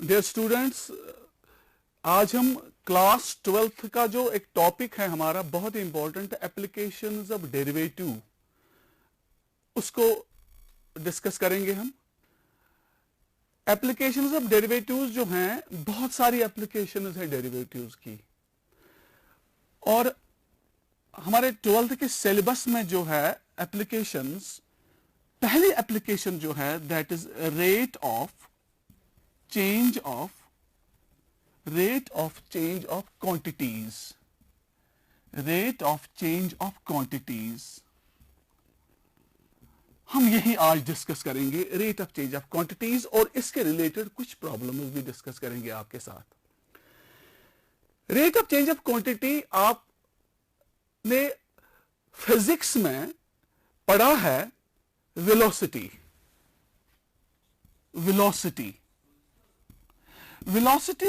Dear students, आज हम class 12th का जो एक टॉपिक है हमारा बहुत ही इंपॉर्टेंट, एप्लीकेशंस ऑफ डेरिवेटिव, उसको डिस्कस करेंगे हम। एप्लीकेशंस ऑफ डेरिवेटिव्स जो हैं, बहुत सारी एप्लीकेशंस है डेरिवेटिव्स की, और हमारे 12th के सिलेबस में जो है एप्लीकेशंस, पहली एप्लीकेशन जो है that is rate of change of quantities, rate of change of quantities. हम यही आज डिस्कस करेंगे, rate of change of quantities, और इसके रिलेटेड कुछ प्रॉब्लम्स भी डिस्कस करेंगे आपके साथ। Rate of change of quantity आपने फिजिक्स में पढ़ा है, वेलोसिटी। वेलोसिटी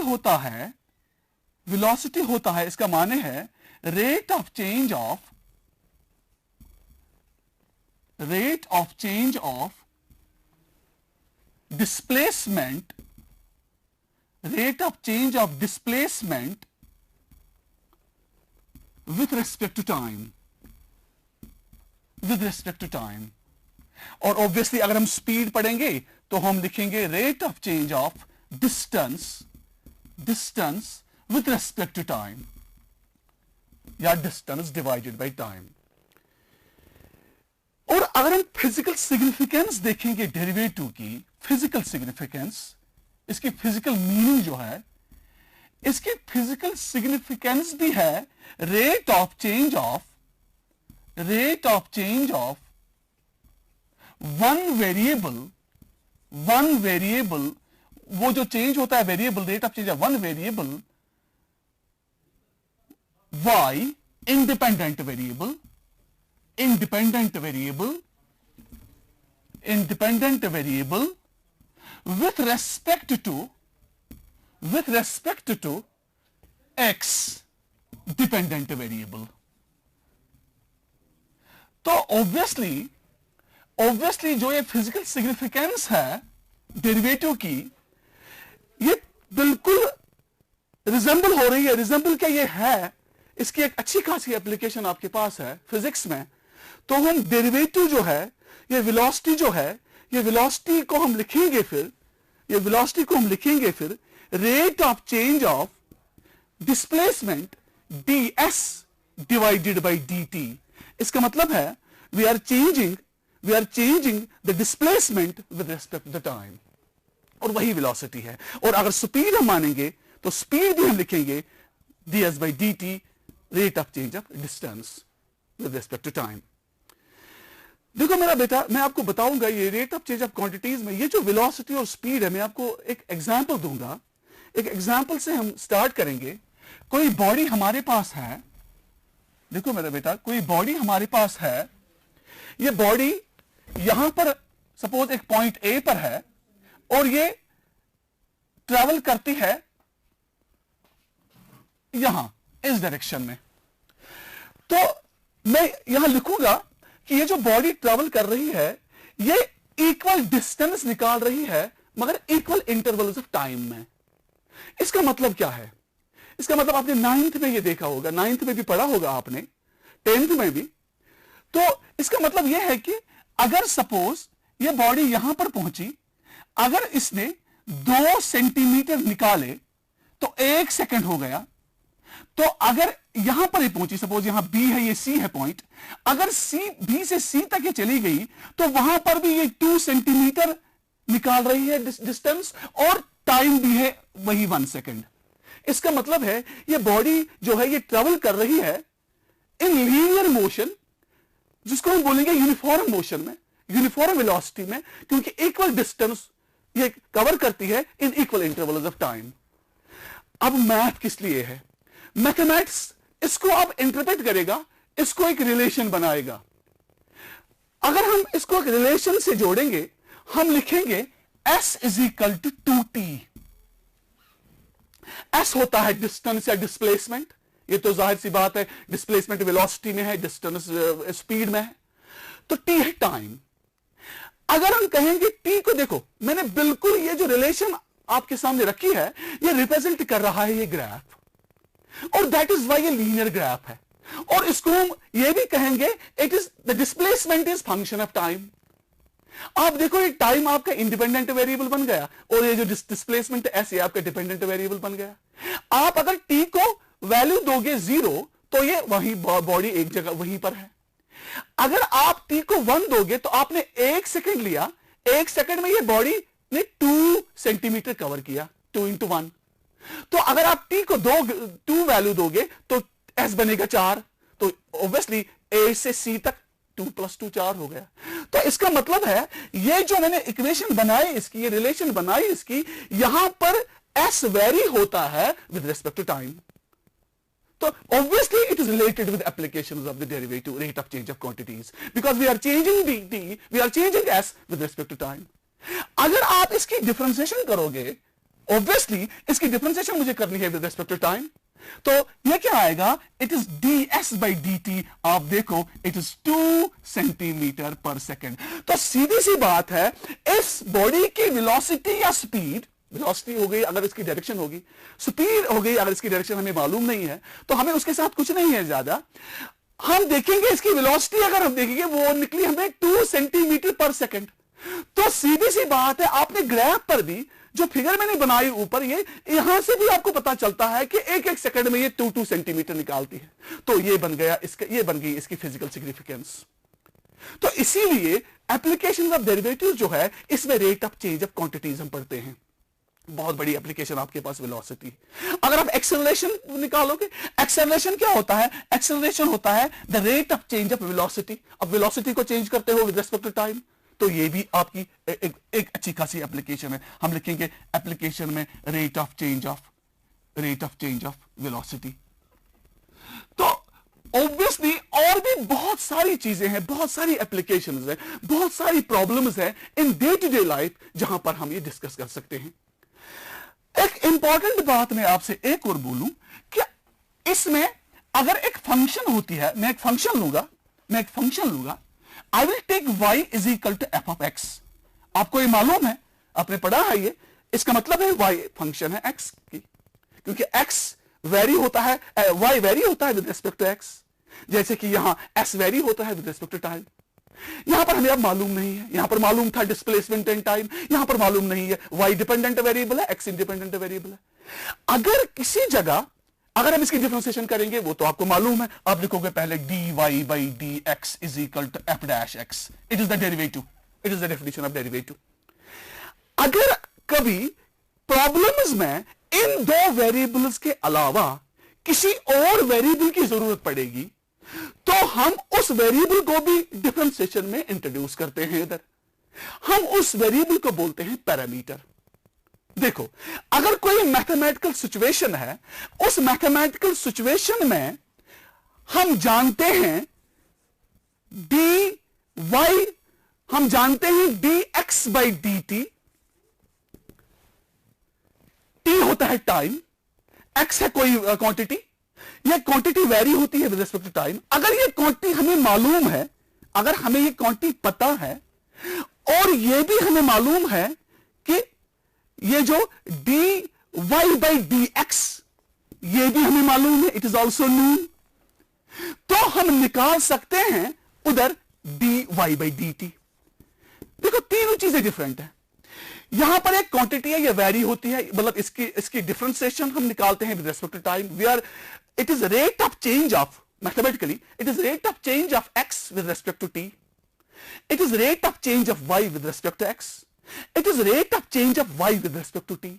होता है, इसका माने है rate of change of displacement, rate of change of displacement with respect to time. और ऑब्वियसली अगर हम स्पीड पढ़ेंगे तो हम लिखेंगे rate of change of distance with respect to time, या डिस्टेंस डिवाइडेड बाय टाइम। और अगर हम फिजिकल सिग्निफिकेंस देखेंगे डेरिवेटिव की, फिजिकल सिग्निफिकेंस, इसकी फिजिकल मीनिंग जो है, इसकी फिजिकल सिग्निफिकेंस भी है rate of change of one variable, वो जो चेंज होता है variable, rate of change of one variable y, independent variable with respect to x, dependent variable. तो ऑब्वियसली जो ये फिजिकल सिग्निफिकेंस है डेरिवेटिव की, ये बिल्कुल रिजेंबल हो रही है। रिजेंबल क्या ये है, इसकी एक अच्छी खासी एप्लीकेशन आपके पास है फिजिक्स में। तो हम डेरिवेटिव जो है, ये वेलोसिटी जो है, ये वेलोसिटी को हम लिखेंगे फिर rate of change of displacement ds divided by dt। इसका मतलब है we are changing the displacement with respect to the time, और वही वेलोसिटी है। और अगर स्पीड हम मानेंगे तो स्पीड भी हम लिखेंगे ds by dt, rate of change of distance with respect to time. देखो मेरा बेटा, मैं आपको बताऊंगा ये rate of change of quantities में ये जो वेलोसिटी और स्पीड है, मैं आपको एक एग्जांपल दूंगा। एक एग्जांपल से हम स्टार्ट करेंगे। कोई बॉडी हमारे पास है, देखो मेरा बेटा, कोई बॉडी हमारे पास है। ये बॉडी यहां पर सपोज एक पॉइंट ए पर है, और ये ट्रैवल करती है यहां इस डायरेक्शन में। तो मैं यहां लिखूंगा कि ये जो बॉडी ट्रैवल कर रही है, ये इक्वल डिस्टेंस निकाल रही है, मगर इक्वल इंटरवल्स ऑफ टाइम में। इसका मतलब क्या है? इसका मतलब आपने 9th में ये देखा होगा, 9th में भी पढ़ा होगा आपने, 10th में भी। तो इसका मतलब यह है कि अगर सपोज ये बॉडी यहां पर पहुंची, अगर इसने 2 सेंटीमीटर निकाले तो 1 सेकंड हो गया। तो अगर यहां पर ही पहुंची, सपोज यहां B है, ये C है पॉइंट, अगर B से C तक ये चली गई तो वहां पर भी ये 2 सेंटीमीटर निकाल रही है डिस्टेंस, और टाइम भी है वही 1 सेकंड। इसका मतलब है ये बॉडी जो है ये ट्रेवल कर रही है इन लीनियर मोशन, जिसको हम बोलेंगे यूनिफॉर्म मोशन में, यूनिफॉर्म वेलोसिटी में, क्योंकि इक्वल डिस्टेंस ये कवर करती है in equal intervals of time. अब मैथ किस लिए है? मैथमेटिक्स इसको अब इंटरप्रेट करेगा, इसको एक रिलेशन बनाएगा। अगर हम इसको एक रिलेशन से जोड़ेंगे, हम लिखेंगे S is equal to 2t। S होता है डिस्टेंस या डिस्प्लेसमेंट, ये तो जाहिर सी बात है, डिस्प्लेसमेंट वेलोसिटी में है, डिस्टेंस स्पीड में है, तो t है टाइम। अगर हम कहेंगे t को, देखो मैंने बिल्कुल ये जो रिलेशन आपके सामने रखी है, ये रिप्रेजेंट कर रहा है ये ग्राफ, और दैट इज वाई ये लीनियर ग्राफ है। और इसको हम ये भी कहेंगे it is the displacement is function of time. आप देखो ये टाइम आपका इंडिपेंडेंट वेरिएबल बन गया, और ये जो डिस्प्लेसमेंट ऐसे आपका डिपेंडेंट वेरिएबल बन गया। आप अगर टी को वैल्यू दोगे 0 तो ये वही बॉडी एक जगह वहीं पर है। अगर आप टी को 1 दोगे तो आपने 1 सेकंड लिया, 1 सेकंड में ये बॉडी ने 2 सेंटीमीटर कवर किया, 2 into 1। तो अगर आप टी को 2 वैल्यू दोगे तो एस बनेगा 4, तो ऑब्वियसली ए से सी तक 2 + 2 4 हो गया। तो इसका मतलब है ये जो मैंने इक्वेशन बनाई इसकी, ये रिलेशन बनाई इसकी, यहां पर एस वेरी होता है विद रिस्पेक्ट टू टाइम। तो obviously it is related with applications of the derivative rate of change of quantities because we are changing dt, we are changing s with respect to time। अगर आप इसकी differentiation करोगे, obviously इसकी differentiation मुझे करनी है with respect to time, तो ये क्या आएगा, it is ds by dt। आप देखो it is 2 सेंटीमीटर पर सेकेंड। तो सीधी सी बात है, इस बॉडी की वेलोसिटी या स्पीड, वेलोसिटी हो गई अगर इसकी डायरेक्शन होगी, स्पीड हो गई अगर इसकी डायरेक्शन हमें मालूम नहीं है, तो हमें उसके साथ कुछ नहीं है ज्यादा। हम देखेंगे इसकी वेलोसिटी अगर हम देखेंगे वो निकली हमें 2 सेंटीमीटर पर सेकंड। तो सीधी सी बात है, आपने ग्राफ पर भी जो फिगर मैंने बनाई ऊपर, ये यहां से भी आपको पता चलता है कि एक सेकंड में ये 2 सेंटीमीटर निकालती है। तो ये बन गया इसका, ये बन गई इसकी फिजिकल सिग्निफिकेंस। तो इसीलिए एप्लीकेशन ऑफ डेरिवेटिव जो है, इसमें rate of change of quantities हम पढ़ते हैं। बहुत बड़ी एप्लीकेशन आपके पास वेलोसिटी। अगर आप एक्सेलरेशन निकालोगे, एक्सेलरेशन क्या होता है, एक्सेलरेशन होता है the rate of change of velocity. अब वेलोसिटी को चेंज करते हो विद रिस्पेक्ट टू टाइम, तो ये भी आपकी एक अच्छी खासी एप्लीकेशन है। हम लिखेंगे एप्लीकेशन में rate of change of velocity. तो ऑब्वियसली और भी बहुत सारी चीजें हैं, बहुत सारी एप्लीकेशंस हैं, बहुत सारी प्रॉब्लम्स हैं in day to day life जहां पर हम ये डिस्कस कर सकते हैं। एक इंपॉर्टेंट बात मैं आपसे एक और बोलूं कि इसमें अगर एक फंक्शन होती है, मैं एक फंक्शन लूंगा, I will take y is equal to f of x. आपको ये मालूम है, आपने पढ़ा है ये, इसका मतलब है y फंक्शन है x की, क्योंकि x वेरी होता है, y वेरी होता है विद रिस्पेक्ट टू x, जैसे कि यहां s वेरी होता है विद रिस्पेक्ट टू टाइम। यहां पर हमें अब मालूम नहीं है, यहां पर मालूम था डिस्प्लेसमेंट एंड टाइम, यहां पर मालूम नहीं है। y डिपेंडेंट वेरिएबल है, x इंडिपेंडेंट वेरिएबल है। अगर किसी जगह अगर हम इसकी डिफरेंशिएशन करेंगे, वो तो आपको मालूम है, आप लिखोगे पहले dy by dx is equal to f dash x। It is the derivative, it is the definition of derivative. अगर कभी प्रॉब्लम्स में इन 2 वेरिएबल्स के अलावा किसी और वेरिएबल की जरूरत पड़ेगी, तो हम उस वेरिएबल को भी डिफरेंशिएशन में इंट्रोड्यूस करते हैं। इधर हम उस वेरिएबल को बोलते हैं पैरामीटर। देखो, अगर कोई मैथमेटिकल सिचुएशन है, उस मैथमेटिकल सिचुएशन में हम जानते हैं dy, हम जानते हैं dx by dt, t होता है टाइम, x है कोई क्वांटिटी, ये क्वांटिटी वेरी होती है विद रिस्पेक्ट टू टाइम। अगर ये क्वांटिटी हमें मालूम है, अगर हमें ये क्वांटिटी पता है, और ये भी हमें मालूम है कि ये जो dy by dx, ये भी हमें मालूम है, इट इज ऑल्सो नोन, तो हम निकाल सकते हैं उधर dy by dt। देखो, तीनों चीजें डिफरेंट है। यहां पर एक क्वांटिटी है, ये वेरी होती है, मतलब इसकी डिफरेंशिएशन हम निकालते हैं with respect to time. We are, it is rate of change of, mathematically it is rate of change of x with respect to t, it is rate of change of y with respect to x, it is rate of change of y with respect to t।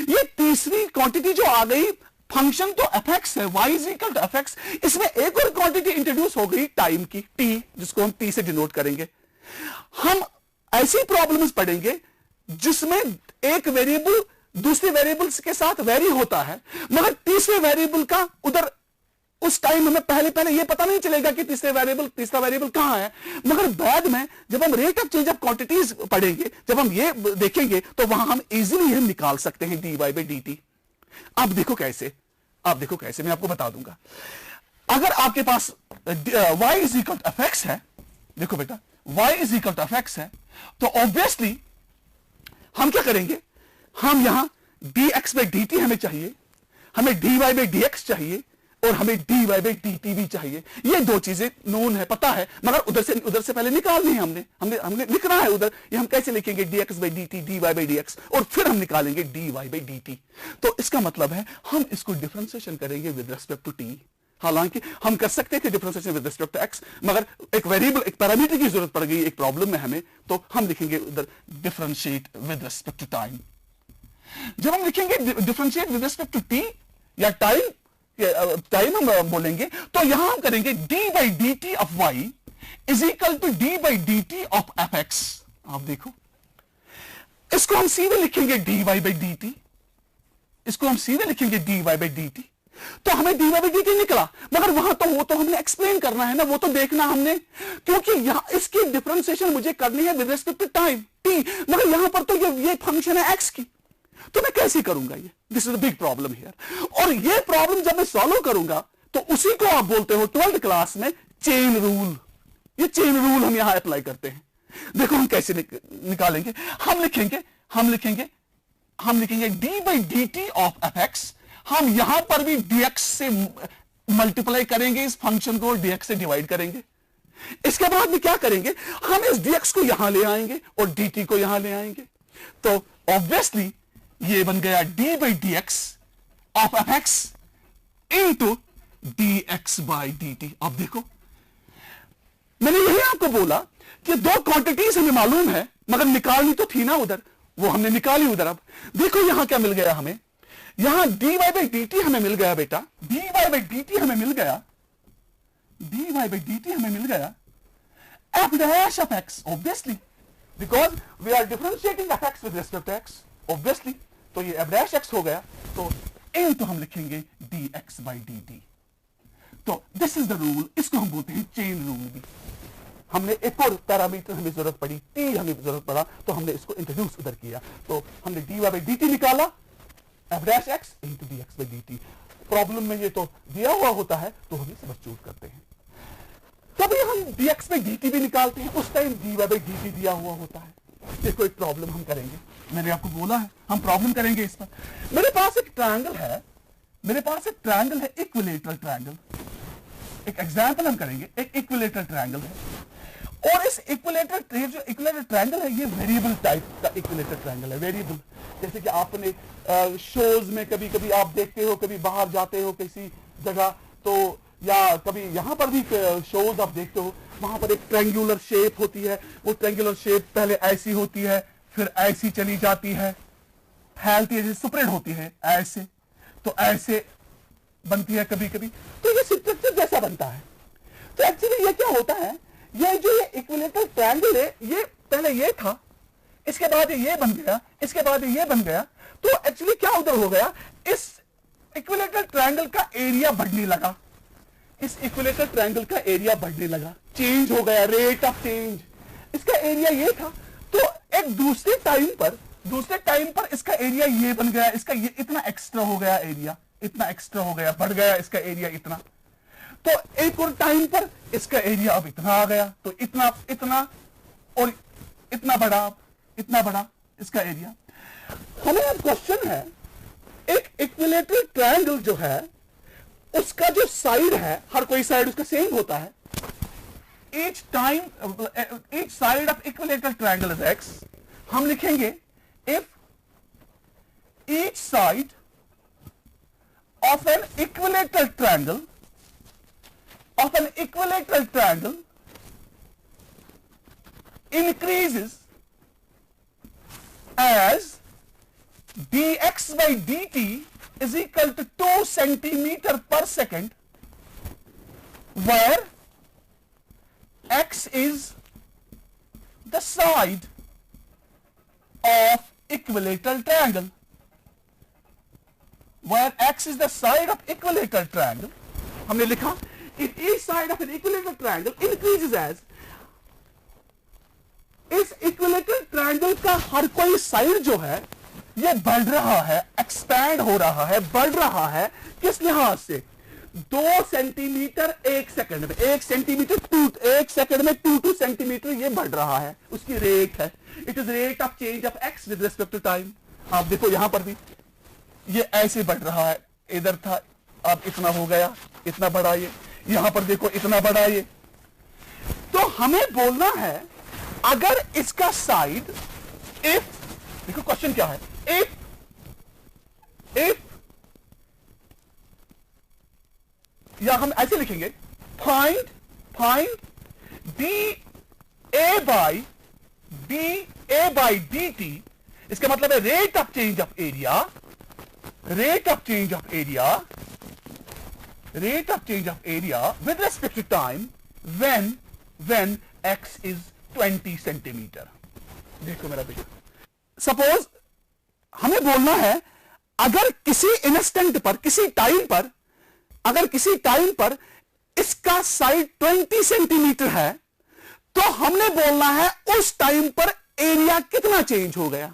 ये तीसरी quantity जो आ गई, function तो fx है, y is equal to fx, इसमें एक और quantity introduce हो गई टाइम की, t, जिसको हम t से डिनोट करेंगे। हम ऐसी प्रॉब्लम्स पढ़ेंगे जिसमें एक वेरिएबल दूसरे वेरिएबल्स के साथ वेरी होता है, मगर तीसरे वेरिएबल का उधर उस टाइम हमें पहले ये पता नहीं चलेगा कि तीसरा वेरिएबल कहां है, मगर बाद में जब हम rate of change of quantities पढ़ेंगे, जब हम ये देखेंगे, तो वहां हम इजीली हम निकाल सकते हैं dy by dt। आप देखो कैसे, मैं आपको बता दूंगा। अगर आपके पास y is equal to fx है, देखो बेटा y is equal to fx है, तो ऑब्वियसली हम क्या करेंगे, हम यहां dx बाई dt हमें चाहिए, हमें dy बाई dx चाहिए, और हमें dy बाई dt भी चाहिए। ये दो चीजें नोन है, पता है, मगर उधर से पहले निकालनी है हमने लिखना है उधर। ये हम कैसे लिखेंगे? dx by dt, dy by dx, और फिर हम निकालेंगे dy बाई dt। तो इसका मतलब है हम इसको डिफरेंशिएशन करेंगे विद रिस्पेक्ट टू t। हालांकि हम कर सकते थे differentiation with respect to x, मगर एक वेरिएबल, एक पैरामीटर की जरूरत पड़ गई एक प्रॉब्लम में हमें, तो हम लिखेंगे उधर differentiate with respect to time. जब हम लिखेंगे differentiate with respect to t या टाइम हम बोलेंगे, तो यहां हम करेंगे d by d t of y is equal to d by d t of f x. आप देखो, इसको हम सीधे लिखेंगे dy बाई डी टी, इसको हम सीधे लिखेंगे dy बाई डी टी। तो हमें dy बाई डी टी निकला, मगर वहां तो वो तो हमने एक्सप्लेन करना है ना, वो तो देखना हमने, क्योंकि यहां इसकी डिफरेंशिएशन मुझे करनी है with respect to time t, मगर यहां पर तो ये फंक्शन है x की, तो मैं कैसे करूंगा ये? This is a big problem here. और ये प्रॉब्लम जब मैं सॉल्व करूंगा तो उसी को आप बोलते हो 12th क्लास में चेन रूल। ये चेन रूल हम यहां अप्लाई करते हैं। देखो हम कैसे निकालेंगे। हम लिखेंगे D by d t of f x. हम यहां पर भी dx से मल्टीप्लाई करेंगे, इस फंक्शन को dx से डिवाइड करेंगे। इसके बाद में क्या करेंगे? हम इस dx को यहां ले आएंगे और dt को यहां ले आएंगे। तो ऑब्वियसली ये बन गया d by D x of f x into D x by d T. अब देखो, मैंने यही आपको बोला कि दो क्वांटिटीज हमें मालूम है, मगर निकालनी तो थी ना उधर, वो हमने निकाली उधर। अब देखो यहां क्या मिल गया हमें, यहां dy बाई डी टी हमें मिल गया बेटा, dy बाई डी टी हमें मिल गया, dy बाई डी टी हमें मिल गया f dash of x, obviously because we are differentiating f x with respect to x, obviously. तो ये f डैश x हो गया, तो इनटू हम लिखेंगे dx बाई dt। तो दिस इज द रूल, इसको हम बोलते हैं चेन रूल भी। हमने एक और पैरामीटर हमें जरूरत पड़ी, t हमें जरूरत पड़ा, तो हमने इसको इंट्रोड्यूस उधर किया। तो हमने dy बाई dt निकाला, f dash x into dx by dt। Problem में ये तो दिया हुआ होता है, तो हम इसे सब्स्टिट्यूट करते हैं। तभी हम dx बाई dt भी निकालते हैं, उस टाइम dy बाई dt दिया हुआ होता है। देखो एक प्रॉब्लम हम करेंगे, मैंने आपको बोला है हम प्रॉब्लम करेंगे इस पर। मेरे पास एक ट्रायंगल है, इक्विलेटरल ट्रायंगल। एक एग्जांपल हम करेंगे, एक इक्विलेटरल ट्रायंगल है, और इस इक्विलेटरल ट्रायंगल है, ये वेरिएबल टाइप का इक्विलेटरल ट्रायंगल है। वेरिएबल, जैसे कि आपने शोज में कभी कभी आप देखते हो, कभी बाहर जाते हो किसी जगह, तो या कभी यहां पर भी शोज आप देखते हो, वहां पर एक ट्रायंगुलर शेप होती है। वो ट्रायंगुलर शेप पहले ऐसी होती है, फिर ऐसी चली जाती है, फैलती है, स्प्रेड होती है ऐसे, तो ऐसे बनती है कभी कभी, तो ये स्ट्रक्चर जैसा बनता है। तो एक्चुअली ये क्या होता है, ये जो ये इक्विलेटरल ट्रायंगल है, ये पहले ये था, इसके बाद ये बन गया, इसके बाद ये बन गया। तो एक्चुअली क्या उधर हो गया, इस इक्विलेटरल ट्रायंगल का एरिया बढ़ने लगा, इस इक्विलेटरल ट्रायंगल का एरिया बढ़ने लगा, चेंज हो गया, रेट ऑफ चेंज। इसका एरिया ये था, तो एक दूसरे टाइम पर इसका एरिया ये बन गया, इसका ये इतना एक्स्ट्रा हो गया, एरिया इतना एक्स्ट्रा हो गया, बढ़ गया इसका एरिया इतना। तो एक और टाइम पर इसका एरिया अब इतना आ गया, तो इतना और इतना बड़ा इसका एरिया। हमें अब क्वेश्चन है, एक इक्विलेटरल ट्रायंगल जो है, उसका जो साइड है, हर कोई साइड उसका सेम होता है। each side of equilateral triangle is x। हम लिखेंगे if each side of an equilateral triangle increases as dx by dt is equal to 2 centimeter per second, where x is the side of equilateral triangle, where x is the side of equilateral triangle। हमने लिखा if each side of an equilateral triangle increases as, इस equilateral triangle का हर कोई side जो है ये बढ़ रहा है, एक्सपैंड हो रहा है, बढ़ रहा है। किस लिहाज से? 2 सेंटीमीटर एक सेकंड में, 1 सेकंड में 2 सेंटीमीटर ये बढ़ रहा है, उसकी रेट है। It is rate of change of x with respect to time. आप देखो यहां पर भी ये ऐसे बढ़ रहा है, इधर था अब इतना हो गया, इतना बड़ा ये, यहां पर देखो इतना बड़ा ये। तो हमें बोलना है अगर इसका साइड, इफ, देखो क्वेश्चन क्या है, इफ या हम ऐसे लिखेंगे find d a by d t. इसका मतलब है rate of change of area with respect to time when x is 20 centimetre. देखो मेरा बेटा, सपोज हमें बोलना है अगर किसी इंस्टेंट पर, किसी टाइम पर इसका साइड 20 सेंटीमीटर है, तो हमने बोलना है उस टाइम पर एरिया कितना चेंज हो गया।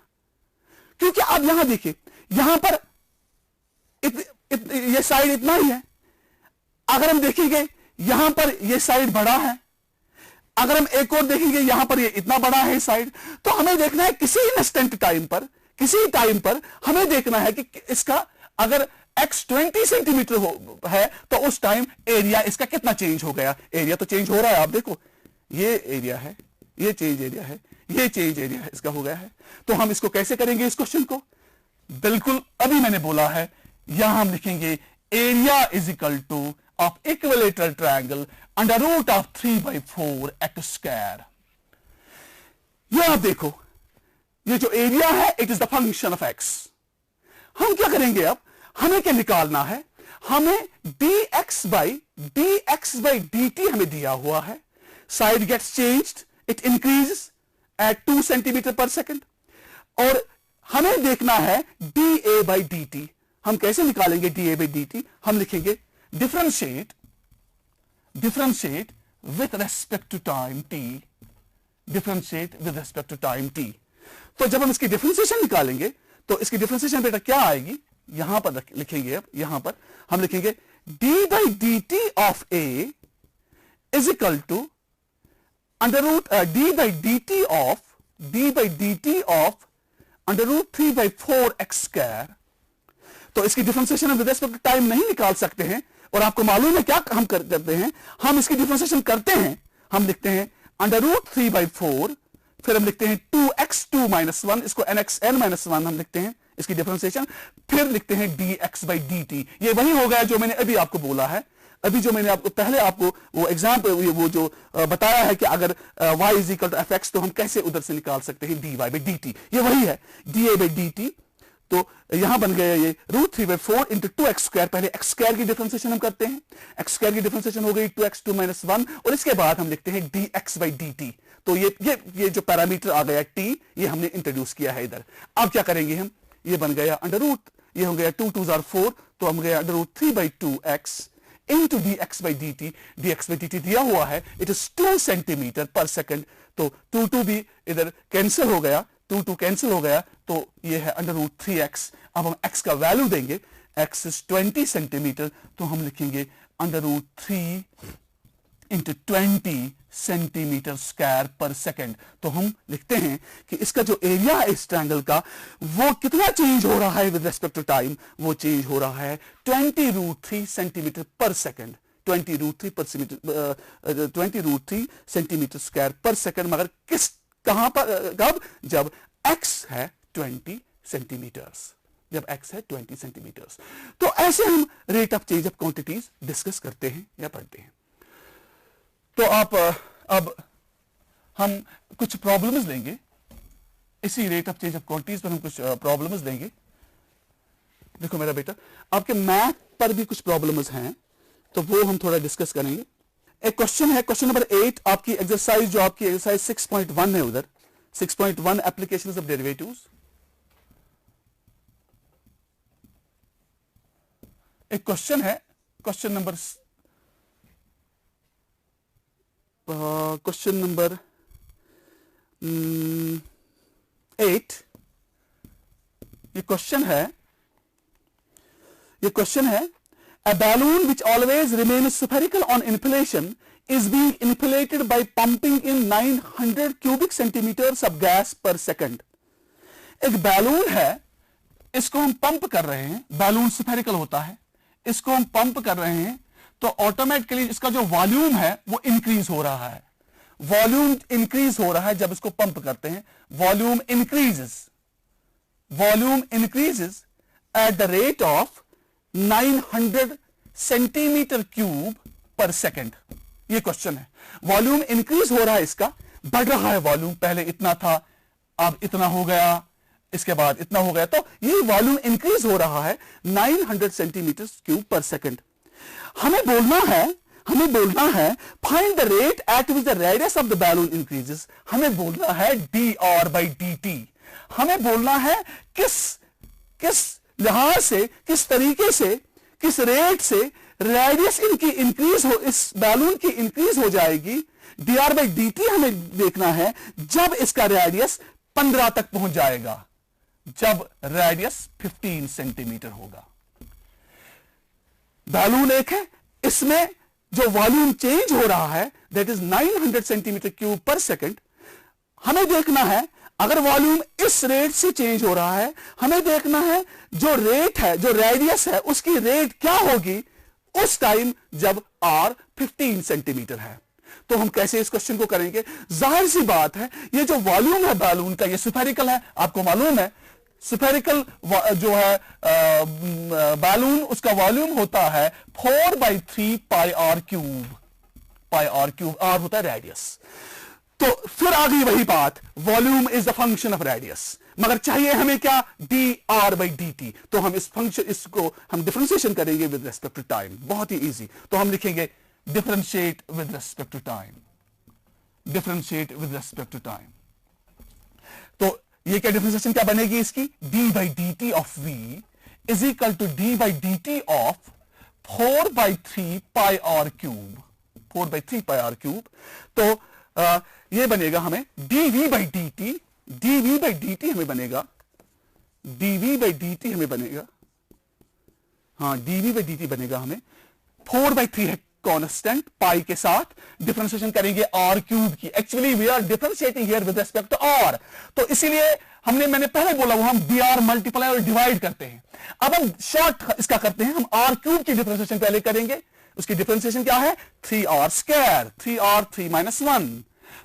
क्योंकि आप यहां देखिए, यहां पर ये साइड इतना ही है, अगर हम देखेंगे यहां पर ये साइड बड़ा है, अगर हम एक और देखेंगे यहां पर ये इतना बड़ा है साइड, तो हमें देखना है किसी इंस्टेंट टाइम पर हमें देखना है कि इसका अगर x 20 सेंटीमीटर है तो उस टाइम एरिया इसका कितना चेंज हो गया। एरिया तो चेंज हो रहा है, आप देखो ये एरिया है, ये चेंज एरिया है, ये चेंज एरिया है इसका हो गया है। तो हम इसको कैसे करेंगे इस क्वेश्चन को, बिल्कुल अभी मैंने बोला है, यहां हम लिखेंगे area is equal to of equilateral triangle under root of 3/4 x square. ये आप देखो, ये जो एरिया है it is the function of x. हम क्या करेंगे, अब हमें क्या निकालना है, हमें dx बाई dt हमें दिया हुआ है, side gets changed, it increases at 2 centimetre per second, और हमें देखना है dA बाई dt। हम कैसे निकालेंगे dA बाई dt, हम लिखेंगे differentiate with respect to time t, differentiate with respect to time t। तो जब हम इसकी डिफरेंशिएशन निकालेंगे तो इसकी डिफरेंशिएशन बेटा क्या आएगी, यहां पर लिखेंगे, अब यहां पर हम लिखेंगे d by d t of a is equal to under root d by d t of under root 3/4 x square. तो इसकी डिफरेंशिएशन हम विद रिस्पेक्ट टू टाइम नहीं निकाल सकते हैं, और आपको मालूम है क्या हम करते हैं, हम इसकी डिफरेंशिएशन करते हैं, हम लिखते हैं अंडर रूट 3/4, फिर हम लिखते हैं 2x2 - 1, इसको nxn - 1 हम लिखते हैं इसकी डिफरेंशिएशन, फिर लिखते हैं dx बाई dt। ये वही हो गया जो मैंने अभी आपको बोला है, अभी जो मैंने आपको पहले आपको वो एग्जाम्पल वो जो बताया है कि अगर y is equal to f x तो हम कैसे उधर से निकाल सकते हैं dy बाई dt। ये वही है da बाई dt। तो यहां बन गया ये रूट 3/4 इंटू 2x स्क्वायर। पहले x स्क्वायर की डिफरेंशिएशन हम करते हैं, x स्क्वायर की डिफरेंशिएशन हो गई 2x2 - 1, और इसके बाद हम लिखते हैं dx बाई dt। तो ये जो पैरामीटर आ गया t, ये हमने इंट्रोड्यूस किया है इधर। अब क्या करेंगे हम, ये बन गया अंडर रूट, ये हो गया 2 2 4, तो हम गया under root 3/2x into dx by dt। dx by dt दिया हुआ है, it is 2 centimetre per second. तो 2 भी इधर कैंसिल हो गया, 2 कैंसिल हो गया, तो ये है अंडर रूट 3x। अब हम x का वैल्यू देंगे, x इज 20 सेंटीमीटर, तो हम लिखेंगे under root 3 into 20 centimetre square per second. तो हम लिखते हैं कि इसका जो एरिया है इस ट्रायंगल का, वो कितना चेंज हो रहा है विद रिस्पेक्ट टू टाइम, वो चेंज हो रहा है 20√3 centimetre per second, 20√3 centimetre square per second. मगर कहां पर, कब, जब x है 20 सेंटीमीटर्स, जब x है 20 सेंटीमीटर्स। तो ऐसे हम rate of change of quantities discuss करते हैं या पढ़ते हैं। तो आप अब हम कुछ प्रॉब्लम्स लेंगे, इसी rate of change of quantities पर हम कुछ प्रॉब्लम्स लेंगे। देखो मेरा बेटा, आपके मैथ पर भी कुछ प्रॉब्लम्स हैं, तो वो हम थोड़ा डिस्कस करेंगे। एक क्वेश्चन है, क्वेश्चन नंबर 8, आपकी एक्सरसाइज जो आपकी एक्सरसाइज 6.1 है, उधर 6.1 एप्लीकेशंस ऑफ डेरिवेटिव्स। एक क्वेश्चन है, क्वेश्चन नंबर 8। ये क्वेश्चन है a balloon which always remains spherical on inflation is being inflated by pumping in 900 cubic centimeters of gas per second। एक बैलून है इसको हम पंप कर रहे हैं, बैलून स्फेरिकल होता है, इसको हम पंप कर रहे हैं, तो ऑटोमेटिकली इसका जो वॉल्यूम है वो इंक्रीज हो रहा है। वॉल्यूम इंक्रीज हो रहा है जब इसको पंप करते हैं, volume increases at the rate of 900 centimetre cube पर सेकेंड। ये क्वेश्चन है, वॉल्यूम इंक्रीज हो रहा है, इसका बढ़ रहा है वॉल्यूम, पहले इतना था अब इतना हो गया, इसके बाद इतना हो गया, तो ये वॉल्यूम इंक्रीज हो रहा है 900 सेंटीमीटर क्यूब पर सेकेंड। हमें बोलना है find the rate at which the radius of the balloon increases. हमें बोलना है dr/dt। हमें बोलना है किस लिहाज से, किस तरीके से, किस रेट से रेडियस इनकी इंक्रीज हो, इस बैलून की इंक्रीज हो जाएगी। dr/dt हमें देखना है जब इसका रेडियस 15 तक पहुंच जाएगा, जब रेडियस 15 सेंटीमीटर होगा। बैलून एक है, इसमें जो वॉल्यूम चेंज हो रहा है दैट इज 900 सेंटीमीटर क्यूब पर सेकेंड। हमें देखना है अगर वॉल्यूम इस रेट से चेंज हो रहा है, हमें देखना है जो रेट है, जो रेडियस है, उसकी रेट क्या होगी उस टाइम जब r 15 सेंटीमीटर है। तो हम कैसे इस क्वेश्चन को करेंगे? जाहिर सी बात है, ये जो वॉल्यूम है बैलून का, ये स्फेरिकल है, आपको मालूम है स्फेरिकल जो है बैलून, उसका वॉल्यूम होता है 4/3 पाई r क्यूब, r होता है रेडियस। तो फिर आ गई वही बात, volume is the function of radius, मगर चाहिए हमें क्या? dr/dt। तो हम इस फंक्शन, इसको हम डिफरेंशिएशन करेंगे विद रिस्पेक्ट टू टाइम, बहुत ही इजी। तो हम लिखेंगे differentiate with respect to time, differentiate with respect to time. तो ये क्या डिफरेंशिएशन क्या बनेगी इसकी? d/dt of v is equal to d/dt of 4/3 pi r cube, 4/3 pi r cube. तो ये बनेगा हमें dv/dt, dv/dt हमें बनेगा, dv/dt हमें बनेगा, हाँ dv/dt बनेगा हमें 4/3 है कांस्टेंट, पाई के साथ डिफरेंशिएशन करेंगे r क्यूब की। Actually we are differentiating here with respect to r, तो इसीलिए मैंने पहले बोला वो हम dr मल्टीप्लाई और डिवाइड करते हैं। अब हम शॉर्ट इसका करते हैं, हम r क्यूब की डिफरेंशिएशन पहले करेंगे। उसकी डिफरेंशिएशन क्या है? 3r², 3r 3 - 1।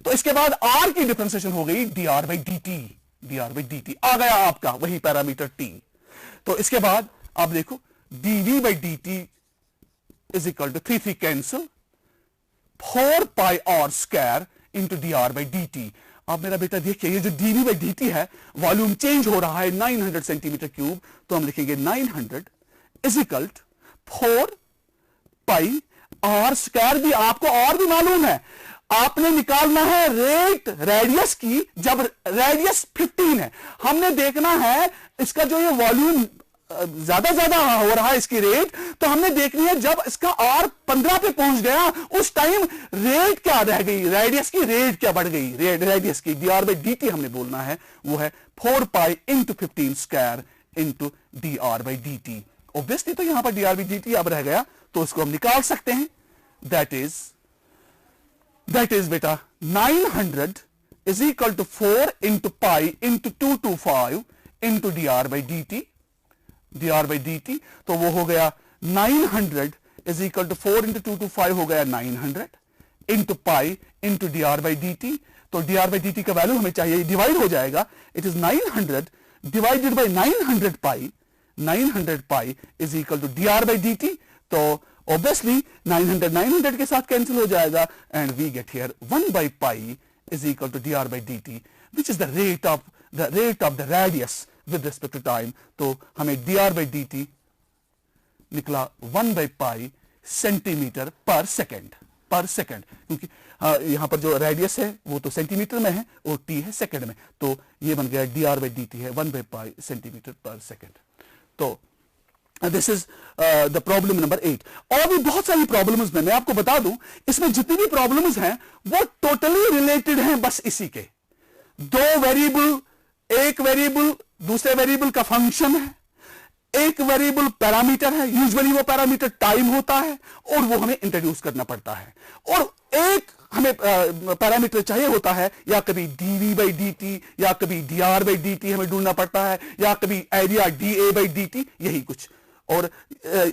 तो इसके बाद r की डिफरेंशिएशन हो गई dr/dt, dr/dt आ गया आपका वही पैरामीटर t। तो इसके बाद आप देखो dv/dt is equal to 3 cancel, 4 pi r² into dr/dt। अब मेरा बेटा देखिए, ये जो dv/dt है, वॉल्यूम चेंज हो रहा है 900 सेंटीमीटर क्यूब, तो हम लिखेंगे 900 is equal to 4 pi r²। भी आपको और भी मालूम है, आपने निकालना है रेट रेडियस की जब रेडियस 15 है। हमने देखना है इसका जो ये वॉल्यूम ज्यादा हो रहा है इसकी रेट, तो हमने देखनी है जब इसका r 15 पे पहुंच गया उस टाइम रेट क्या रह गई, रेडियस की रेट क्या बढ़ गई, रेडियस की dr/dt हमने बोलना है वो है 4 pi into 15² into dr/dt। Obviously तो यहां पर dr/dt अब रह गया, तो उसको हम निकाल सकते हैं। दैट इज बेटा 900 is equal to 4 into pi into 225 into dr/dt, dr/dt। तो वो हो गया 900 इज इक्वल टू 4 इंटू 225 हो गया 900 इंटू पाई इंटू dr/dt। तो dr/dt का वैल्यू हमें चाहिए, डिवाइड हो जाएगा, it is 900 divided by 900 pi, 900 pi is equal to dr/dt। तो ऑब्वियसली 900 के साथ कैंसिल हो जाएगा एंड वी गेट हियर 1/पाई is equal to dr/dt which is the rate of the radius with respect to time. तो हमें dr/dt निकला 1/पाई centimetre पर सेकेंड, क्योंकि यहां पर जो रेडियस है वो तो सेंटीमीटर में है और t है सेकेंड में, तो ये बन गया dr/dt है 1/पाई सेंटीमीटर पर सेकेंड। तो this is the problem number 8। और भी बहुत सारी प्रॉब्लम्स में मैं आपको बता दूं, इसमें जितनी भी प्रॉब्लम्स हैं वो टोटली रिलेटेड हैं बस इसी के। दो वेरिएबल, एक वेरिएबल दूसरे वेरिएबल का फंक्शन है, एक वेरिएबल पैरामीटर है, यूजुअली वो पैरामीटर टाइम होता है और वो हमें इंट्रोड्यूस करना पड़ता है, और एक हमें पैरामीटर चाहिए होता है, या कभी dv बाई dt या कभी dr बाई dt हमें ढूंढना पड़ता है, या कभी एरिया da बाई dt, यही कुछ। और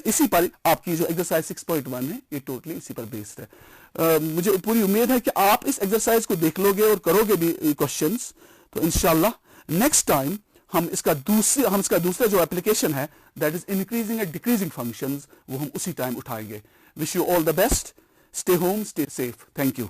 इसी पर आपकी जो एक्सरसाइज 6.1 है ये टोटली इसी पर बेस्ड है। मुझे पूरी उम्मीद है कि आप इस एक्सरसाइज को देख लोगे और करोगे भी क्वेश्चंस, तो इंशाल्लाह नेक्स्ट टाइम हम इसका दूसरा जो एप्लीकेशन है that is increasing and decreasing functions, वो हम उसी टाइम उठाएंगे। Wish you all the best, stay home, stay safe, thank you.